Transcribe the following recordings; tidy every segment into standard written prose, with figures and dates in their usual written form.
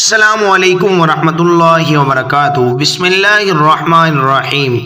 السلام علیکم ورحمۃ اللہ وبرکاتہ۔ بسم اللہ الرحمن الرحیم۔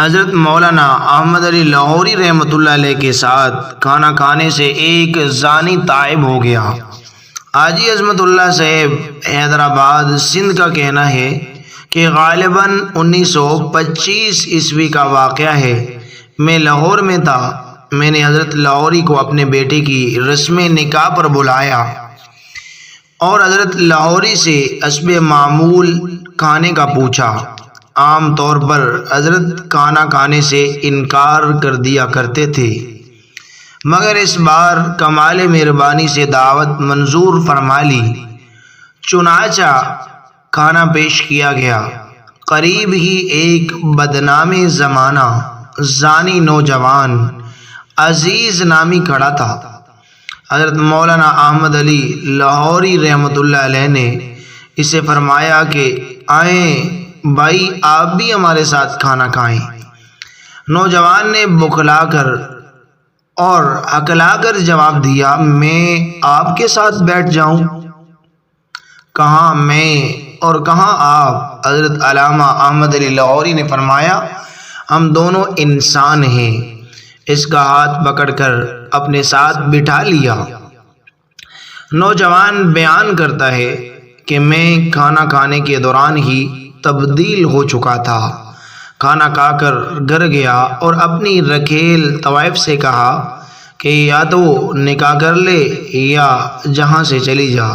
حضرت مولانا احمد علی لاہوری رحمۃ اللہ علیہ کے ساتھ کھانا کھانے سے ایک زانی تائب ہو گیا۔ حاجی عظمت اللہ صاحب حیدرآباد سندھ کا کہنا ہے کہ غالباً 1925 عیسوی کا واقعہ ہے۔ میں لاہور میں تھا۔ میں نے حضرت لاہوری کو اپنے بیٹے کی رسم نکاح پر بلایا اور حضرت لاہوری سے حسب معمول کھانے کا پوچھا۔ عام طور پر حضرت کھانا کھانے سے انکار کر دیا کرتے تھے، مگر اس بار کمال مہربانی سے دعوت منظور فرما لی۔ چنانچہ کھانا پیش کیا گیا۔ قریب ہی ایک بدنام زمانہ زانی نوجوان عزیز نامی کھڑا تھا۔ حضرت مولانا احمد علی لاہوری رحمۃ اللہ علیہ نے اسے فرمایا کہ آئیں بھائی، آپ بھی ہمارے ساتھ کھانا کھائیں۔ نوجوان نے بخلا کر اور ہکلا کر جواب دیا، میں آپ کے ساتھ بیٹھ جاؤں؟ کہاں میں اور کہاں آپ؟ حضرت علامہ احمد علی لاہوری نے فرمایا، ہم دونوں انسان ہیں۔ اس کا ہاتھ پکڑ کر اپنے ساتھ بٹھا لیا۔ نوجوان بیان کرتا ہے کہ میں کھانا کھانے کے دوران ہی تبدیل ہو چکا تھا۔ کھانا کھا کر گھر گیا اور اپنی رکھیل طوائف سے کہا کہ یا تو نکاح کر لے یا جہاں سے چلی جا،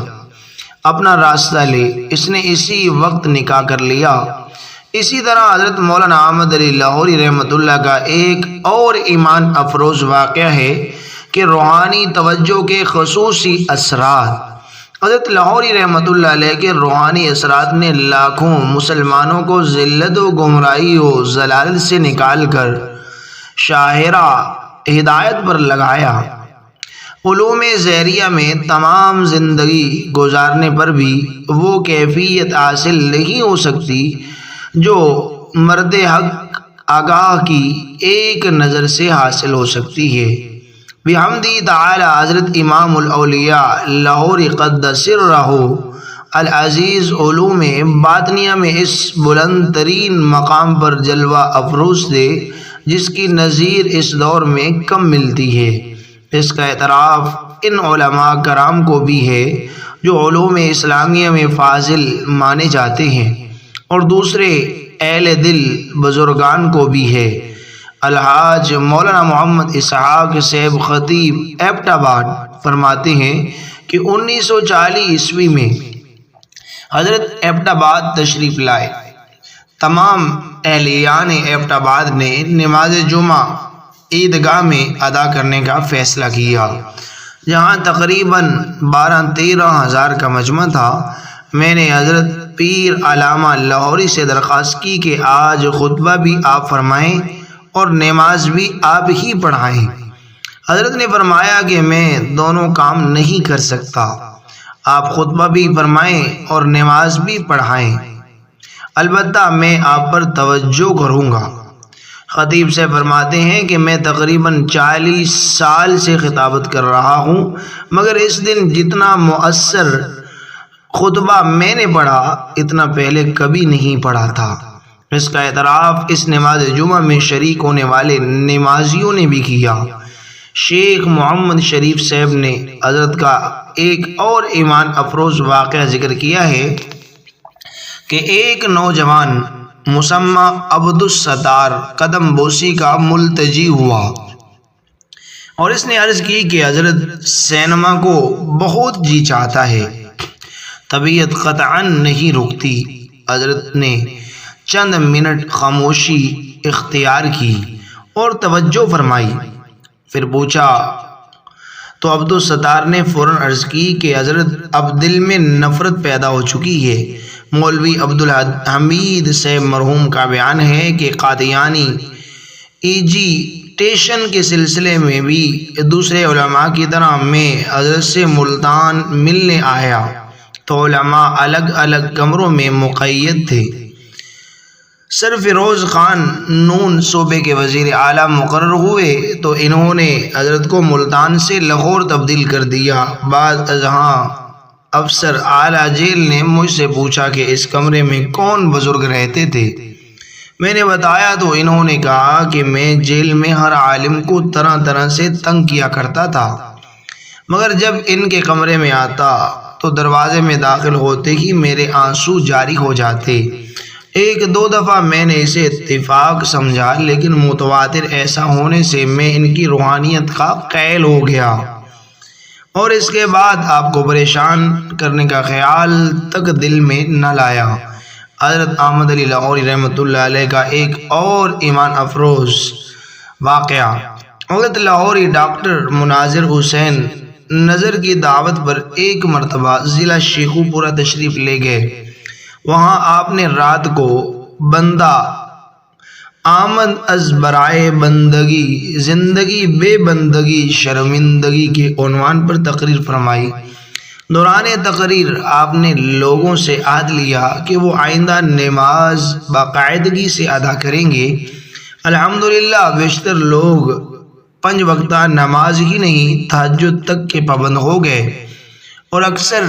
اپنا راستہ لے۔ اس نے اسی وقت نکاح کر لیا۔ اسی طرح حضرت مولانا احمد علی لاہوری رحمۃ اللہ کا ایک اور ایمان افروز واقعہ ہے کہ روحانی توجہ کے خصوصی اثرات۔ حضرت لاہوری رحمۃ اللہ علیہ کے روحانی اثرات نے لاکھوں مسلمانوں کو ذلت و گمراہی و ضلالت سے نکال کر شاہراہ ہدایت پر لگایا۔ علوم ذہریہ میں تمام زندگی گزارنے پر بھی وہ کیفیت حاصل نہیں ہو سکتی جو مرد حق آگاہ کی ایک نظر سے حاصل ہو سکتی ہے۔ بحمدہ تعالی حضرت امام الاولیاء لاہوری قدس سرہ العزیز علوم باطنیہ میں اس بلند ترین مقام پر جلوہ افروز تھے جس کی نظیر اس دور میں کم ملتی ہے۔ اس کا اعتراف ان علماء کرام کو بھی ہے جو علوم اسلامیہ میں فاضل مانے جاتے ہیں، اور دوسرے اہل دل بزرگان کو بھی ہے۔ الحاج مولانا محمد اسحاق صاحب خطیب ایبٹ آباد فرماتے ہیں کہ 1940 عیسوی میں حضرت ایبٹ آباد تشریف لائے۔ تمام اہلیان ایبٹ آباد نے نماز جمعہ عیدگاہ میں ادا کرنے کا فیصلہ کیا، جہاں تقریباً 12-13 ہزار کا مجمع تھا۔ میں نے حضرت پیر علامہ لاہوری سے درخواست کی کہ آج خطبہ بھی آپ فرمائیں اور نماز بھی آپ ہی پڑھائیں۔ حضرت نے فرمایا کہ میں دونوں کام نہیں کر سکتا، آپ خطبہ بھی فرمائیں اور نماز بھی پڑھائیں، البتہ میں آپ پر توجہ کروں گا۔ خطیب سے فرماتے ہیں کہ میں تقریباً 40 سال سے خطابت کر رہا ہوں، مگر اس دن جتنا مؤثر خطبہ میں نے پڑھا اتنا پہلے کبھی نہیں پڑھا تھا۔ اس کا اعتراف اس نماز جمعہ میں شریک ہونے والے نمازیوں نے بھی کیا۔ شیخ محمد شریف صاحب نے حضرت کا ایک اور ایمان افروز واقعہ ذکر کیا ہے کہ ایک نوجوان مسمى عبد الستار قدم بوسی کا ملتجی ہوا اور اس نے عرض کی کہ حضرت سینما کو بہت جی چاہتا ہے، طبیعت قطعاً نہیں رکتی۔ حضرت نے چند منٹ خاموشی اختیار کی اور توجہ فرمائی، پھر پوچھا تو عبد الستار نے فوراً عرض کی کہ حضرت اب دل میں نفرت پیدا ہو چکی ہے۔ مولوی عبدالحمید صاحب مرحوم کا بیان ہے کہ قادیانی ایجیٹیشن کے سلسلے میں بھی دوسرے علماء کی طرح میں حضرت سے ملتان ملنے آیا تو علماء الگ الگ کمروں میں مقید تھے۔ سرفروز خان نون صوبے کے وزیر اعلیٰ مقرر ہوئے تو انہوں نے حضرت کو ملتان سے لاہور تبدیل کر دیا۔ بعد ازاں افسر اعلیٰ جیل نے مجھ سے پوچھا کہ اس کمرے میں کون بزرگ رہتے تھے۔ میں نے بتایا تو انہوں نے کہا کہ میں جیل میں ہر عالم کو طرح طرح سے تنگ کیا کرتا تھا، مگر جب ان کے کمرے میں آتا تو دروازے میں داخل ہوتے ہی میرے آنسو جاری ہو جاتے۔ ایک دو دفعہ میں نے اسے اتفاق سمجھا، لیکن متواتر ایسا ہونے سے میں ان کی روحانیت کا قائل ہو گیا اور اس کے بعد آپ کو پریشان کرنے کا خیال تک دل میں نہ لایا۔ حضرت احمد علی لاہوری رحمۃ اللہ علیہ کا ایک اور ایمان افروز واقعہ۔ حضرت لاہوری ڈاکٹر مناظر حسین نظر کی دعوت پر ایک مرتبہ ضلع شیخو پورہ تشریف لے گئے۔ وہاں آپ نے رات کو بندہ آمد از برائے بندگی زندگی بے بندگی شرمندگی کے عنوان پر تقریر فرمائی۔ دوران تقریر آپ نے لوگوں سے عہد لیا کہ وہ آئندہ نماز باقاعدگی سے ادا کریں گے۔ الحمدللہ بیشتر لوگ 5 وقتہ نماز ہی نہیں تہجد تک کے پابند ہو گئے، اور اکثر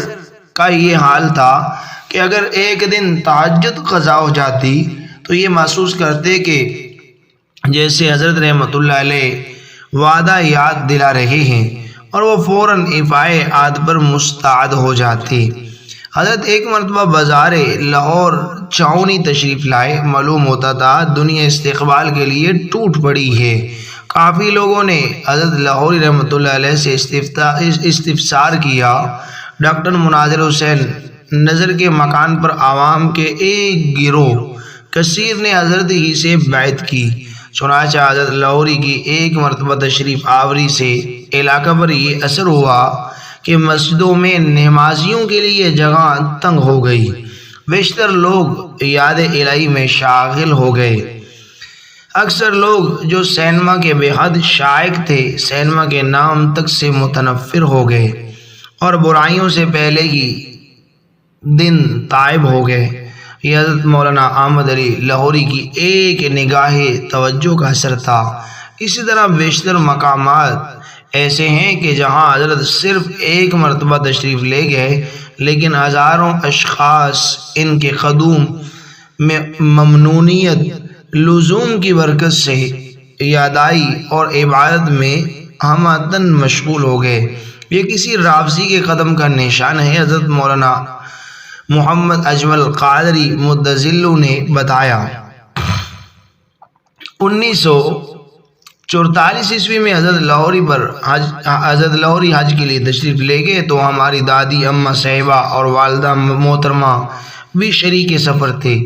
کا یہ حال تھا کہ اگر ایک دن تہجد قضا ہو جاتی تو یہ محسوس کرتے کہ جیسے حضرت رحمۃ اللہ علیہ وعدہ یاد دلا رہے ہیں، اور وہ فوراً افائے عہد پر مستعد ہو جاتے۔ حضرت ایک مرتبہ بازار لاہور چاؤنی تشریف لائے۔ معلوم ہوتا تھا دنیا استقبال کے لیے ٹوٹ پڑی ہے۔ کافی لوگوں نے حضرت لاہوری رحمۃ اللہ علیہ سے استفسار کیا۔ ڈاکٹر مناظر حسین نظر کے مکان پر عوام کے ایک گروہ کثیر نے حضرت ہی سے بیعت کی۔ چنانچہ حضرت لاہوری کی ایک مرتبہ تشریف آوری سے علاقہ پر یہ اثر ہوا کہ مسجدوں میں نمازیوں کے لیے جگہ تنگ ہو گئی۔ بیشتر لوگ یاد الہی میں شاغل ہو گئے۔ اکثر لوگ جو سینما کے بے حد شائق تھے سینما کے نام تک سے متنفر ہو گئے اور برائیوں سے پہلے ہی دن تائب ہو گئے۔ یہ حضرت مولانا احمد علی لاہوری کی ایک نگاہ توجہ کا اثر تھا۔ اسی طرح بیشتر مقامات ایسے ہیں کہ جہاں حضرت صرف ایک مرتبہ تشریف لے گئے، لیکن ہزاروں اشخاص ان کے قدوم میں ممنونیت لزوم کی برکت سے یادائی اور عبادت میں ہمہ مشغول ہو گئے۔ یہ کسی رافضی کے قدم کا نشان ہے۔ حضرت مولانا محمد اجمل قادری مدظلہ نے بتایا 1944 عیسوی میں حضرت لاہوری حج کے لیے تشریف لے گئے تو ہماری دادی اماں صاحبہ اور والدہ محترمہ بھی شریک سفر تھے۔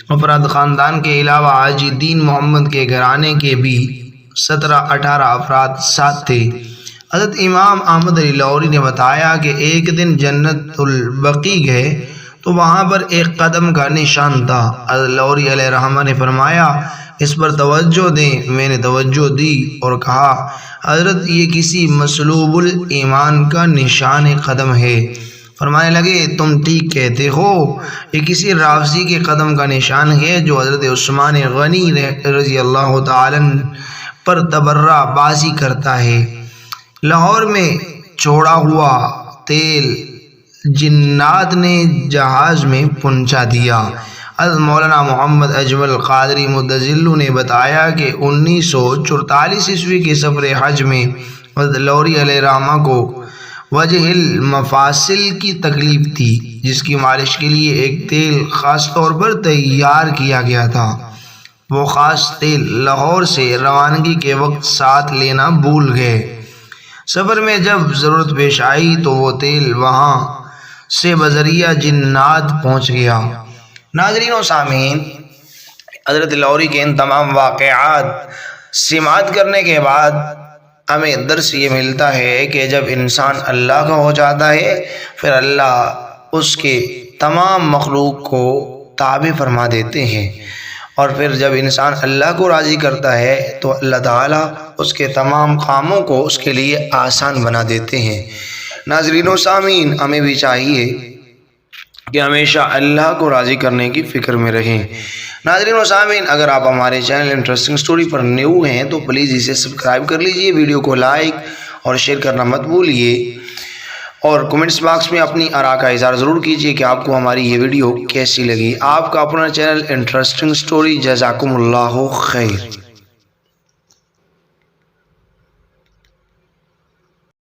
افراد خاندان کے علاوہ حاجی دین محمد کے گھرانے کے بھی 17-18 افراد ساتھ تھے۔ حضرت امام احمد علی لاہوری نے بتایا کہ ایک دن جنت البقیع گئے تو وہاں پر ایک قدم کا نشان تھا۔ حضرت لاہوری علیہ رحمہ نے فرمایا اس پر توجہ دیں۔ میں نے توجہ دی اور کہا حضرت یہ کسی مسلوب الایمان کا نشان قدم ہے۔ فرمانے لگے تم ٹھیک کہتے ہو، یہ کسی رافضی کے قدم کا نشان ہے جو حضرت عثمان غنی رضی اللہ تعالی پر تبرہ بازی کرتا ہے۔ لاہور میں چھوڑا ہوا تیل جنات نے جہاز میں پہنچا دیا۔ حضرت مولانا محمد اجمل قادری مدظلہ نے بتایا کہ 1944 عیسوی کے سفر حج میں حضرت لاہوری علیہ رحمہ کو وجہ المفاصل کی تکلیف تھی، جس کی مالش کے لیے ایک تیل خاص طور پر تیار کیا گیا تھا۔ وہ خاص تیل لاہور سے روانگی کے وقت ساتھ لینا بھول گئے۔ سفر میں جب ضرورت پیش آئی تو وہ تیل وہاں سے بذریعہ جنات پہنچ گیا۔ ناظرین و سامعین، حضرت لاہوری کے ان تمام واقعات سماعت کرنے کے بعد ہمیں درس یہ ملتا ہے کہ جب انسان اللہ کا ہو جاتا ہے پھر اللہ اس کے تمام مخلوق کو تابع فرما دیتے ہیں، اور پھر جب انسان اللہ کو راضی کرتا ہے تو اللہ تعالیٰ اس کے تمام کاموں کو اس کے لیے آسان بنا دیتے ہیں۔ ناظرین و سامعین، ہمیں بھی چاہیے کہ ہمیشہ اللہ کو راضی کرنے کی فکر میں رہیں۔ ناظرین و سامعین، اگر آپ ہمارے چینل انٹرسٹنگ سٹوری پر نیو ہیں تو پلیز اسے سبسکرائب کر لیجئے، ویڈیو کو لائک اور شیئر کرنا مت بھولیے، اور کمنٹس باکس میں اپنی آراء کا اظہار ضرور کیجیے کہ آپ کو ہماری یہ ویڈیو کیسی لگی۔ آپ کا اپنا چینل انٹرسٹنگ سٹوری، جزاکم اللہ خیر۔